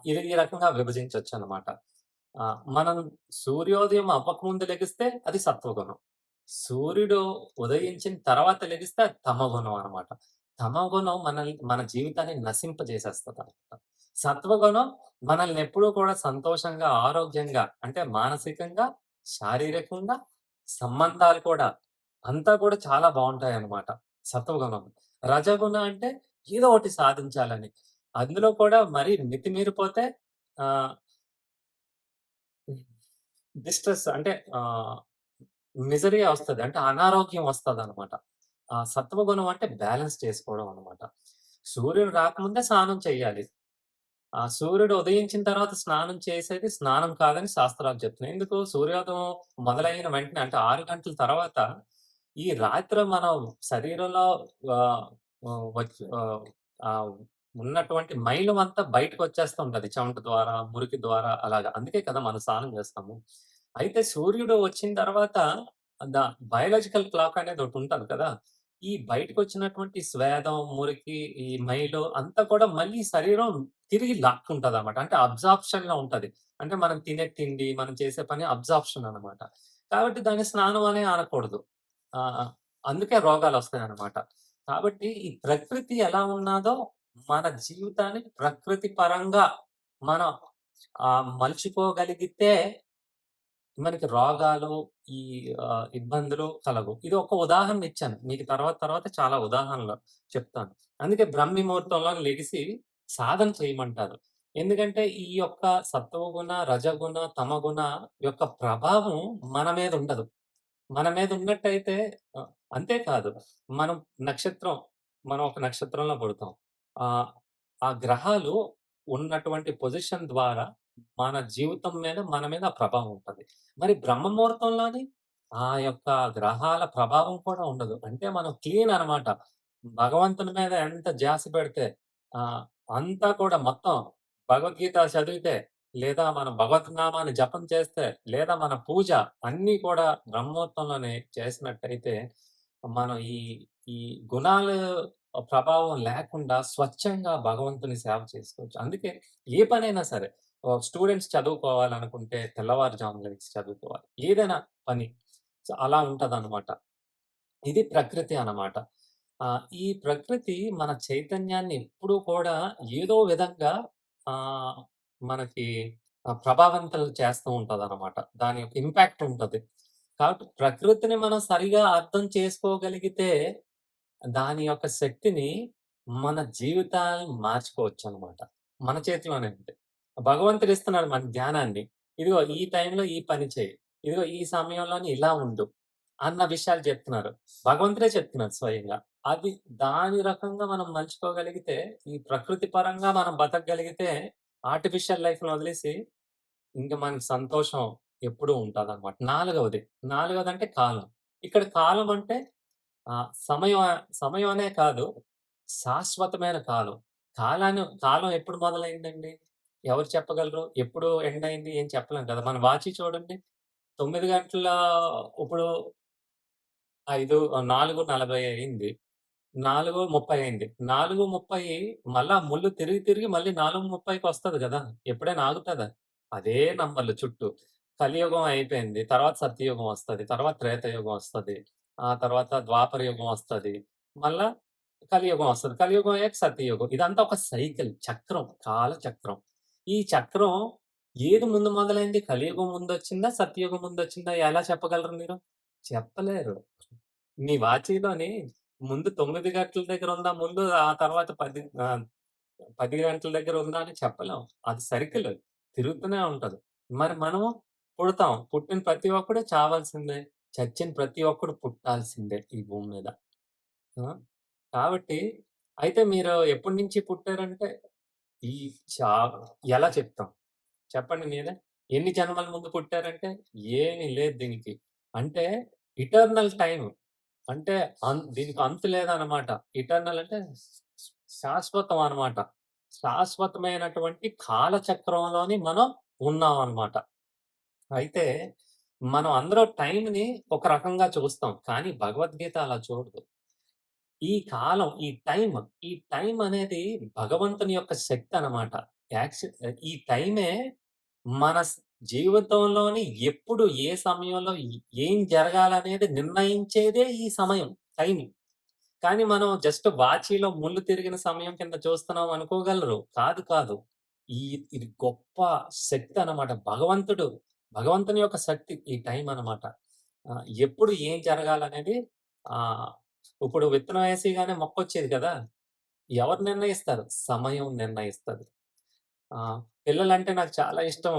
ఇది ఈ రకంగా విభజించొచ్చనమాట. మనం సూర్యోదయం అవ్వకముందు లెగిస్తే అది సత్వగుణం. సూర్యుడు ఉదయించిన తర్వాత లెగిస్తే అది తమోగుణం అనమాట. తమోగుణం మన జీవితాన్ని నశింపజేసేస్తదనమాట. సత్వగుణం మనల్నెప్పుడూ కూడా సంతోషంగా, ఆరోగ్యంగా అంటే మానసికంగా, శారీరకంగా, సంబంధాలు కూడా అంతా కూడా చాలా బావుంటాయన్నమాట సత్వగుణం. రజోగుణం అంటే ఏదో ఒకటి సాధించాలని. అందులో కూడా మరీ మితిమీరిపోతే ఆహ్, డిస్ట్రెస్ అంటే మిజరీ ఒస్తది. అంటే అనారోగ్యం ఒస్తదనమాట. సత్వగుణం అంటే బ్యాలెన్స్ చేసుకోవడం అనమాట. సూర్యుడు రాకముందే స్నానం చేయాలి. సూర్యుడు ఉదయించిన తర్వాత స్నానం చేసేది స్నానం కాదని శాస్త్రాలు చెప్తున్నాయి. ఎందుకు? సూర్యోదయం మొదలైన వెంటనే అంటే 6 గంటల తర్వాత ఈ రాత్రి మనం శరీరంలో ఆహ్, ఆహ్, వచ్ ఆహ్, ఆహ్, ఉన్నటువంటి మైలమంతా బయటకొచ్చేస్తూ ఉంటది. చెమట ద్వారా, మురికి ద్వారా అలాగా. అందుకే కదా మనం స్నానం చేస్తాము. అయితే సూర్యుడు వచ్చిన తర్వాత ద బయోలాజికల్ క్లాక్ అనేది ఒకటుంటది కదా! ఈ బయటకొచ్చినటువంటి స్వేదం, మురికి, ఈ మైలు అంతా కూడా మళ్ళీ శరీరం తిరిగి లాక్కుంటదనమాట. అంటే అబ్జార్ప్షన్‌లో ఉంటది. అంటే మనం తినే తిండి, మనం చేసే పని అబ్జార్ప్షన్ అనమాట. కాబట్టి దాన్ని స్నానం అనే అనకూడదు. ఆహ్, అందుకే రోగాలొస్తాయనమాట. కాబట్టి ఈ ప్రకృతి ఎలా ఉన్నాదో మన జీవితాన్ని ప్రకృతి పరంగా మనం మలుచుకోగలిగితే మనకి రోగాలు, ఈ ఇబ్బందులు కలగవు. ఇది ఒక ఉదాహరణ ఇచ్చాను. మీకు తర్వాత చాలా ఉదాహరణలు చెప్తాను. అందుకే బ్రాహ్మీ ముహూర్తంలో లెగిసి సాధన చేయమంటారు. ఎందుకంటే ఈ యొక్క సత్వగుణ, రజగుణ, తమగుణ యొక్క ప్రభావం మన మీద ఉండదు. మన మీద ఉన్నట్టయితే అంతే కాదు. మనం నక్షత్రం మనం ఒక నక్షత్రంలో పుడతాం. ఆహ్, ఆ గ్రహాలు ఉన్నటువంటి పొజిషన్ ద్వారా మన జీవితం మీద, మన మీద ఆ ప్రభావం ఉంటది. మరి బ్రహ్మ ముహూర్తంలోని ఆ యొక్క గ్రహాల ప్రభావం కూడా ఉండదు. అంటే మనం క్లీన్ అనమాట. భగవంతుని మీద ఎంత ధ్యాస పెడితే ఆహ్, అంతా కూడా మొత్తం భగవద్గీత చదివితే, లేదా మన భగవద్నామాన్ని జపం చేస్తే, లేదా మన పూజ అన్నీ కూడా బ్రహ్మోత్తంలోనే చేసినట్టయితే, మనం ఈ ఈ గుణాలు ప్రభావం లేకుండా స్వచ్ఛంగా భగవంతుని సేవ చేసుకోవచ్చు. అందుకే ఏ పనైనా సరే స్టూడెంట్స్ చదువుకోవాలనుకుంటే తెల్లవారుజామున లెగిసి చదువుకోవాలి. ఏదైనా పని. అలా ఉంటదనమాట. ఇది ప్రకృతి అన్నమాట. ఈ ప్రకృతి మన చైతన్యాన్ని ఎప్పుడూ కూడా ఏదో విధంగా ఆహ్, మనకి ప్రభావితం చేస్తూ ఉంటదనమాట. దాని యొక్క ఇంపాక్ట్ ఉంటది. కాబట్టి ప్రకృతిని మనం సరిగా అర్థం చేసుకోగలిగితే, దాని యొక్క శక్తిని మన జీవితాన్ని మార్చుకోవచ్చనమాట. మన చేతిలోనే ఉంది. భగవంతుడు ఇస్తున్నాడు మనకు జ్ఞానాన్ని. ఇదిగో ఈ టైంలో ఈ పని చెయ్యి. ఇదిగో ఈ సమయంలోని ఇలా ఉండు. అన్న విషయాలు చెప్తున్నారు. భగవంతుడే చెప్తున్నారు స్వయంగా. అది దాని రకంగా మనం మలుచుకోగలిగితే, ఈ ప్రకృతి పరంగా మనం బతకగలిగితే, ఆర్టిఫిషియల్ లైఫ్‌ని వదిలేసి ఇంక మనకి సంతోషం ఎప్పుడూ ఉంటదనమాట. నాలుగవదంటే కాలం. ఇక్కడ కాలం అంటే సమయం సమయం అనే కాదు, శాశ్వతమైన కాలం. కాలం ఎప్పుడు మొదలైందండి? ఎవరు చెప్పగలరు? ఎప్పుడు ఎండ్ అయింది? ఏం చెప్పలేం కదా! మన వాచీ చూడండి. 9 గంటల ఇప్పుడు 4:40 అయింది. 4:30 అయింది. 4:30 మళ్ళా ముల్లు తిరిగి, తిరిగి మళ్ళీ 4:30కొస్తది గదా! ఎప్పుడైనా ఆగుతదా? అదే నంబర్లు చుట్టూ. కలియుగం అయిపోయింది. తర్వాత సత్యయుగం వస్తది. తర్వాత త్రేతాయుగం వస్తది. ఆ తర్వాత ద్వాపర యుగం వస్తది. మళ్ళా కలియుగం వస్తది. కలియుగం అయ్యాక సత్యయుగం. ఇదంతా ఒక సైకిల్ చక్రం. కాల చక్రం. ఈ చక్రం ఏది ముందు మొదలైంది? కలియుగం ముందొచ్చిందా? సత్యయుగం ముందొచ్చిందా? ఎలా చెప్పగలరు మీరు? చెప్పలేరు. మీ వాచీలోని ముందు 9 గంటల దగ్గర ఉందా ముందు, ఆ తర్వాత 10 గంటల దగ్గర ఉందా అని చెప్పలేం. అది సర్కిల్ తిరుగుతూనే ఉంటది. మరి మనము పుడతాం. పుట్టిన ప్రతి ఒక్కడు చావాల్సిందే. చచ్చిన ప్రతి ఒక్కడు పుట్టాల్సిందే ఈ భూమి మీద. ఆ! కాబట్టి అయితే మీరు ఎప్పటినుంచి పుట్టారంటే ఈ చా ఎలా చెప్తాం? చెప్పండి మీరే. ఎన్ని జన్మల ముందు పుట్టారంటే ఏమి లేదు దీనికి. అంటే ఇటర్నల్ టైమ్. అంటే దీనికి అంతు లేదనమాట. ఇటర్నల్ అంటే శాశ్వతం అనమాట. శాశ్వతమైనటువంటి కాలచక్రంలోని మనం ఉన్నామనమాట. అయితే మనం అందరూ టైమ్‌ని ఒక రకంగా చూస్తాం. కానీ భగవద్గీత అలా చూడదు. ఈ టైమ్ అనేది భగవంతుని యొక్క శక్తనమాట. ఈ టైమే మన జీవితంలోని ఎప్పుడు, ఏ సమయంలో ఏం జరగాలనేది నిర్ణయించేదే ఈ సమయం, టైము. కానీ మనం జస్ట్ వాచీలో ముల్లు తిరిగిన సమయం కింద చూస్తున్నాం అనుకోగలరు. కాదు, కాదు. ఈ ఇది గొప్ప శక్తనమాట. భగవంతుని యొక్క శక్తి ఈ టైమనమాట. ఎప్పుడు ఏం జరగాలనేది ఆహ్, ఇప్పుడు విత్తనం ఏసిగానే మొక్కొచ్చేది కదా! ఎవరు నిర్ణయిస్తారు? సమయం నిర్ణయిస్తది. పిల్లలంటే నాకు చాలా ఇష్టం.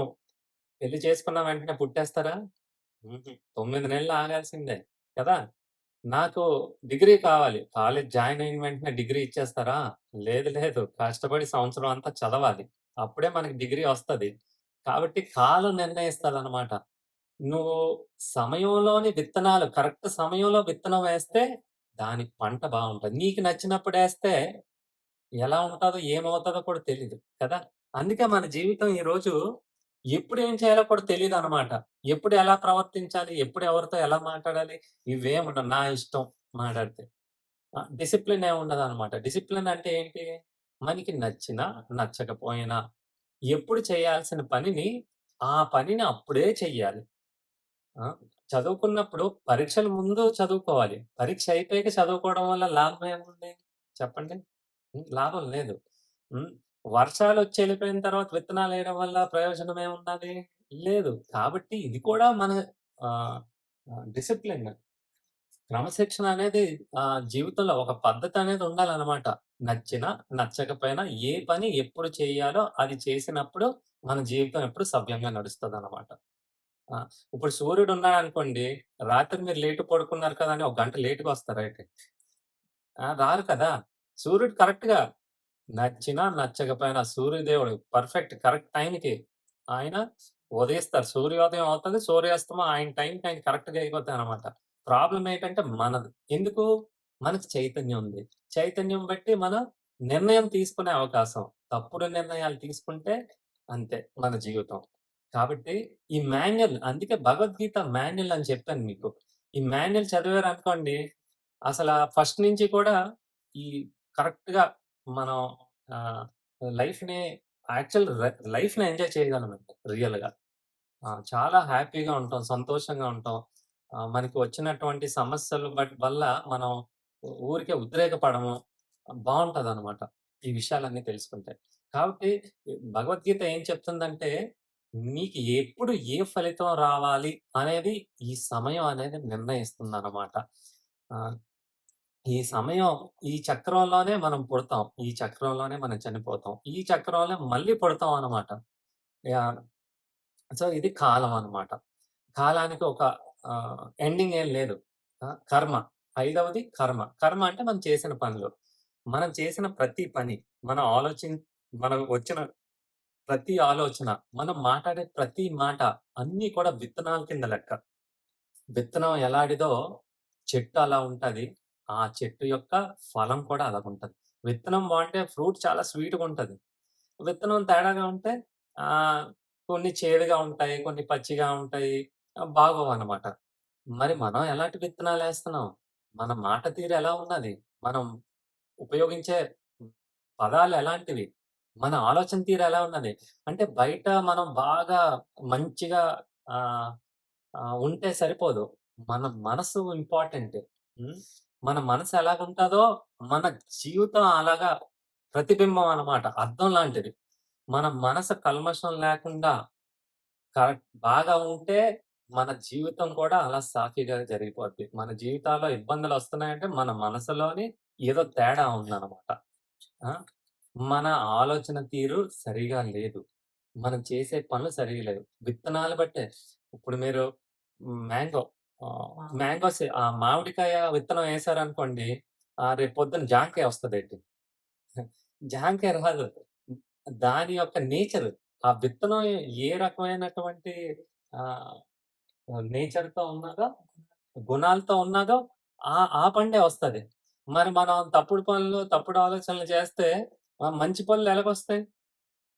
పెళ్లి చేసుకున్న వెంటనే పుట్టేస్తారా? హుహు. 9 నెలలు ఆగాల్సిందే కదా! నాకు డిగ్రీ కావాలి. కాలేజ్ జాయిన్ అయిన వెంటనే డిగ్రీ ఇచ్చేస్తారా? లేదు, లేదు. కష్టపడి సంవత్సరం అంతా చదవాలి. అప్పుడే మనకి డిగ్రీ వస్తది. కాబట్టి కాలం నిర్ణయిస్తదనమాట. నువ్వు సమయంలోని విత్తనాలు కరెక్ట్ సమయంలో విత్తనం వేస్తే దాని పంట బావుంటది. నీకు నచ్చినప్పుడేస్తే ఎలా ఉంటదో, ఏమవుతదో కూడా తెలీదు కదా! అందుకే మన జీవితం ఈరోజు ఎప్పుడు ఏం చేయాలో కూడా తెలీదనమాట. ఎప్పుడు ఎలా ప్రవర్తించాలి? ఎప్పుడు ఎవరితో ఎలా మాట్లాడాలి? ఇవేముండవు. నా ఇష్టం మాటాడితే. డిసిప్లిన్ ఏముండదనమాట. డిసిప్లిన్ అంటే ఏంటి? మనకి నచ్చినా, నచ్చకపోయినా ఎప్పుడు చేయాల్సిన పనిని, ఆ పనిని అప్పుడే చెయ్యాలి. ఆ! చదువుకున్నప్పుడు పరీక్షల ముందు చదువుకోవాలి. పరీక్ష అయిపోయాక చదువుకోవడం వల్ల లాభం ఏముంది? చెప్పండి? లాభం లేదు. హ్మ్. వర్షాలొచ్చి ఎళ్ళిపోయిన తర్వాత విత్తనాలేయడం వల్ల ప్రయోజనం ఏమున్నది? లేదు. కాబట్టి ఇది కూడా మన ఆహ్, డిసిప్లిన్. క్రమశిక్షణ అనేది జీవితంలో ఒక పద్ధతనేది ఉండాలనమాట. నచ్చినా, నచ్చకపోయినా ఏ పని ఎప్పుడు చేయాలో అది చేసినప్పుడు మన జీవితం ఎప్పుడు సవ్యంగా నడుస్తదనమాట. ఆ! ఇప్పుడు సూర్యుడున్నాడనుకోండి, రాత్రి మీరు లేట్‌గా పడుకున్నారు కదా! అని ఒక గంట లేట్‌గా వస్తారా ఏంటి? రారు కదా! సూర్యుడు కరెక్ట్‌గా నచ్చినా, నచ్చకపోయినా సూర్యదేవుడు పర్ఫెక్ట్ కరెక్ట్ టైంకి ఆయన ఉదయిస్తారు. సూర్యోదయం అవుతది. సూర్యాస్తమయం ఆయన టైంకి ఆయన కరెక్ట్‌గా అయిపోతాయనమాట. ప్రాబ్లమ్ ఏంటంటే మనది. ఎందుకు? మనకు చైతన్యం ఉంది. చైతన్యం బట్టి మనం నిర్ణయం తీసుకునే అవకాశం. తప్పుడు నిర్ణయాలు తీసుకుంటే అంతే మన జీవితం. కాబట్టి ఈ మాన్యుయల్ అందుకే భగవద్గీత మాన్యుయల్ అని చెప్పాను మీకు. ఈ మాన్యుయల్ చదివారనుకోండి అసల ఫస్ట్ నుంచి కూడా ఈ కరెక్ట్‌గా మనం ఆహ్, లైఫ్‌ని లైఫ్‌ని ఎంజాయ్ చేయగలమండి రియల్‌గా. చాలా హ్యాపీగా ఉంటాం. సంతోషంగా ఉంటాం. మనకి వచ్చినటువంటి సమస్యలు వల్ల మనం ఊరికే ఉద్రేకపడము. బావుంటదనమాట. ఈ విషయాలన్నీ తెలుసుకుంటే. కాబట్టి భగవద్గీత ఏం చెప్తుందంటే, మీకు ఎప్పుడు ఏ ఫలితం రావాలి అనేది ఈ సమయం అనేది నిర్ణయిస్తుందనమాట. ఆహ్, ఈ సమయం ఈ చక్రంలోనే మనం పుడతాం. ఈ చక్రంలోనే మనం చనిపోతాం. ఈ చక్రంలో మళ్ళీ పుడతాం అనమాట. యాహ్! సో, ఇది కాలం అన్నమాట. కాలానికి ఒక ఎండింగ్ ఏం లేదు. కర్మ. ఐదవది కర్మ. కర్మ అంటే మనం చేసిన పనులు. మనం చేసిన ప్రతి పని, మనం మనం వచ్చిన ప్రతి ఆలోచన, మనం మాట్లాడే ప్రతి మాట అన్నీ కూడా విత్తనాల కింద లెక్క. విత్తనం ఎలాడిదో చెట్టు అలా ఉంటది. ఆ చెట్టు యొక్క ఫలం కూడా అలాగుంటది. విత్తనం బావుంటే ఫ్రూట్ చాలా స్వీట్‌గుంటది. విత్తనం తేడాగా ఉంటే ఆహ్, కొన్ని చేదుగా ఉంటాయి. కొన్ని పచ్చిగా ఉంటాయి. బాగోవనమాట. మరి మనం ఎలాంటి విత్తనాలేస్తున్నాం? మన మాట తీరు ఎలా ఉన్నది? మనం ఉపయోగించే పదాలు ఎలాంటివి? మన ఆలోచన తీరు ఎలా ఉన్నది? అంటే బయట మనం బాగా మంచిగా ఆహ్, ఉంటే సరిపోదు. మన మనసు ఇంపార్టెంట్. హ్మ్. మన మనసు ఎలాగుంటదో మన జీవితం అలాగా ప్రతిబింబం అన్నమాట. అద్దం లాంటిది. మన మనసు కల్మషం లేకుండా బాగా ఉంటే మన జీవితం కూడా అలా సాఫీగా జరిగిపోద్ది. మన జీవితాల్లో ఇబ్బందులొస్తున్నాయంటే మన మనసులోని ఏదో తేడా ఉందన్నమాట. ఆ! మన ఆలోచన తీరు సరిగా లేదు. మనం చేసే పనులు సరిగా లేవు. విత్తనాలు బట్టే. ఇప్పుడు మీరు మ్యాంగో మామిడికాయ విత్తనం ఏసారనుకోండి రేపు పొద్దున జాంకాయ వస్తదేంటి? జాంకాయ రాదు. దాని యొక్క నేచర్ ఆ విత్తనం ఏ రకమైనటువంటి ఆహ్, నేచర్‌తో ఉన్నదో, గుణాలతో ఉన్నదో ఆ పండే వస్తది. మరి మనం తప్పుడు పనులు, తప్పుడు ఆలోచనలు చేస్తే మంచి పనులు ఎలాగొస్తాయి?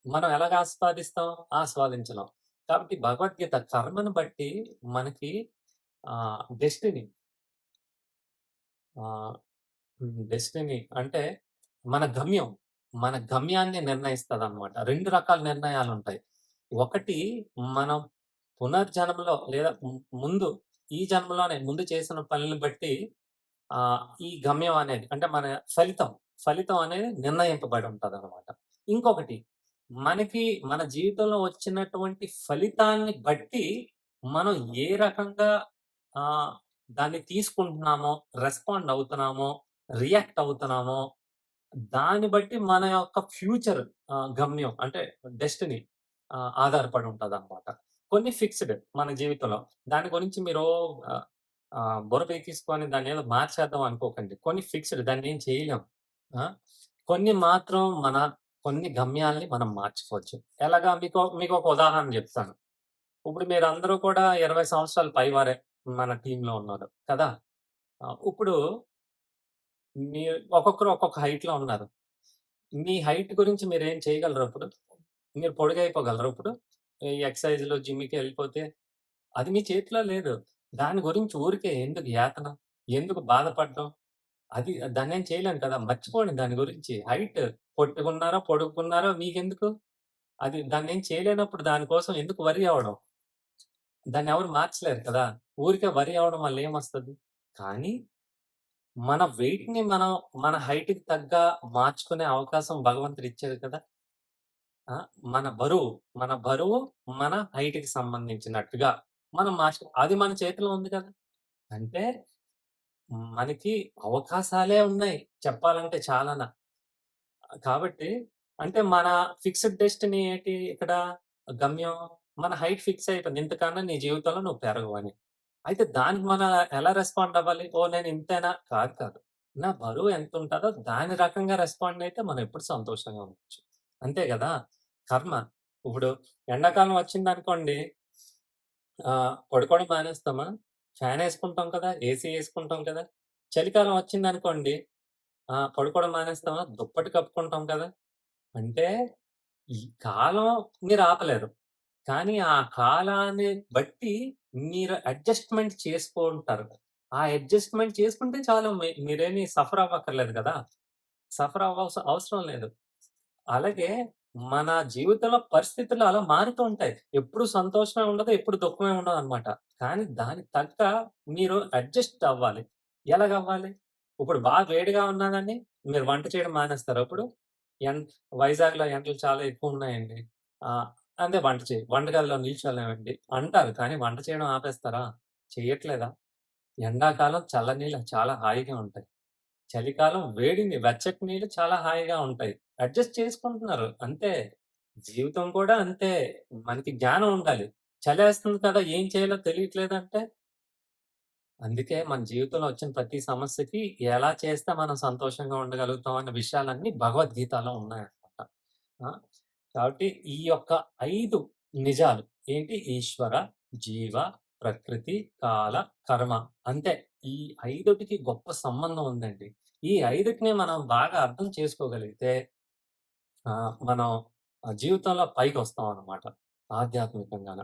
మనం ఎలాగ ఆస్వాదిస్తాం? ఆస్వాదించలేం. కాబట్టి భగవద్గీత కర్మను బట్టి మనకి డెస్టినీ ఆహ్, డెస్టినీ అంటే మన గమ్యం. మన గమ్యాన్ని నిర్ణయిస్తదనమాట. 2 రకాల నిర్ణయాలుంటాయి. ఒకటి మనం పునర్జన్మలో లేదా ముందు ఈ జన్మలోనే ముందు చేసిన పనులను బట్టి ఈ గమ్యం అనేది అంటే మన ఫలితం, ఫలితం అనేది నిర్ణయింపబడి ఉంటదనమాట. ఇంకొకటి మనకి మన జీవితంలో వచ్చినటువంటి ఫలితాన్ని బట్టి మనం ఏ రకంగా ఆహ్, దాన్ని తీసుకుంటున్నామో, రెస్పాండ్ అవుతున్నామో, రియాక్ట్ అవుతున్నామో దాన్ని బట్టి మన యొక్క ఫ్యూచర్ గమ్యం అంటే డెస్టినీ ఆధారపడి ఉంటదనమాట. కొన్ని ఫిక్స్‌డ్ మన జీవితంలో. దాని గురించి మీరు ఆహ్, బుర్ర పీకేసుకొని దాన్నేదో మార్చేద్దాం అనుకోకండి. కొన్ని ఫిక్స్‌డ్ దాన్నేం చేయలేం. ఆ! కొన్ని మాత్రం కొన్ని గమ్యాల్ని మనం మార్చుకోవచ్చు. ఎలాగా మీకొక ఉదాహరణ జెప్తాను. ఇప్పుడు మీరందరూ కూడా 20 సంవత్సరాలు పైవారే మన టీమ్‌లో ఉన్నారు కదా! ఇప్పుడు ఒక్కొక్కరు ఒక్కొక్క హైట్‌లో ఉన్నారు. మీ హైట్ గురించి మీరేం చేయగలరా ఇప్పుడు? మీరు పొడుగైపోగలరా ఇప్పుడు? ఈ ఎక్సర్‌సైజ్‌లో, జిమ్‌కెళ్ళిపోతే అది మీ చేతిలో లేదు. దాని గురించి ఊరికే ఎందుకు యాతన? ఎందుకు బాధపడడం? అది దాన్నేం చేయలేం కదా! మర్చిపోండి దాని గురించి. హైట్ పొట్టిగున్నారో, పొడుగున్నారో మీకెందుకు? అది దాన్నేం చేయలేనప్పుడు దాని కోసం ఎందుకు వర్రీ అవ్వడం? దాన్నెవరు మార్చలేరు కదా! ఊరికే వర్రీ అవ్వడం వల్ల ఏమొస్తది? కానీ మన వెయిట్‌ని మనం మన హైట్‌కి తగ్గ మార్చుకునే అవకాశం భగవంతుడిచ్చాడు కదా! ఆ! మన బరువు మన హైట్‌కి సంబంధించినట్టుగా మనం అది మన చేతిలో ఉంది కదా! అంటే మనకి అవకాశాలే ఉన్నాయి చెప్పాలంటే చాలాన. కాబట్టి అంటే మన ఫిక్స్‌డ్ డెస్టినీ ఏంటి ఇక్కడ గమ్యం? మన హైట్ ఫిక్స్ అయిపోయింది. ఇంతకన్నా నీ జీవితంలో నువ్వు పెరగవని. అయితే దానికి మనం ఎలా రెస్పాండ్ అవ్వాలి? ఓహ్! నేను ఇంతేనా? కాదు, కాదు. నా బరువు ఎంతుంటదో దాని రకంగా రెస్పాండ్ అయితే మనం ఎప్పుడు సంతోషంగా ఉండొచ్చు. అంతే గదా! కర్మ. ఇప్పుడు ఎండాకాలం వచ్చిందనుకోండి పడుకోవడం మానేస్తామా? ఫ్యానేసుకుంటాం కదా! ఏసీ ఏసుకుంటాం కదా! చలికాలం వచ్చిందనుకోండి పడుకోవడం మానేస్తామా? దుప్పటి కప్పుకుంటాం కదా! అంటే ఈ కాలం మీరాపలేరు. కానీ ఆ కాలాన్ని బట్టి మీరు అడ్జస్ట్‌మెంట్ చేసుకుంటారు. ఆ అడ్జస్ట్‌మెంట్ చేసుకుంటే చాలు మీరేమి సఫర్ అవ్వక్కర్లేదు కదా! సఫర్ అవసరం లేదు. అలాగే మన జీవితంలో పరిస్థితులు అలా మారుతూ ఉంటాయి. ఎప్పుడు సంతోషమే ఉండదు, ఎప్పుడు దుఃఖమే ఉండదనమాట. కానీ దానికి తగ్గ మీరు అడ్జస్ట్ అవ్వాలి. ఎలాగవ్వాలి? ఇప్పుడు వేడిగా ఉన్నానని మీరు వంట చేయడం మానేస్తారా ఇప్పుడు? ఎన్ వైజాగ్‌లో ఎండలు చాలా ఎక్కువున్నాయండి. ఆహ్, అదే వంటగదిలో నిల్చోలేమండి అంటారు. కానీ వంట చేయడం ఆపేస్తారా? చెయ్యట్లేదా? ఎండాకాలం చల్లనీళ్ళు చాలా హాయిగా ఉంటాయి. చలికాలం వెచ్చటి నీళ్ళు చాలా హాయిగా ఉంటాయి. అడ్జస్ట్ చేసుకుంటున్నారు అంతే. జీవితం కూడా అంతే. మనకి జ్ఞానం ఉండాలి. చలేస్తుంది కదా! ఏం చేయాలో తెలియట్లేదంటే, అందుకే మన జీవితంలో వచ్చిన ప్రతి సమస్యకి ఎలా చేస్తే మనం సంతోషంగా ఉండగలుగుతాం అన్న విషయాలన్నీ భగవద్గీతలో ఉన్నాయన్నమాట. ఆ! కాబట్టి ఈ యొక్క 5 నిజాలు ఏంటి? ఈశ్వర, జీవ, ప్రకృతి, కాల, కర్మ. అంతే. ఈ 5టికి గొప్ప సంబంధం ఉందండి. ఈ 5టిని మనం బాగా అర్థం చేసుకోగలిగితే మనం జీవితంలో పైకొస్తామనమాట ఆధ్యాత్మికంగాన.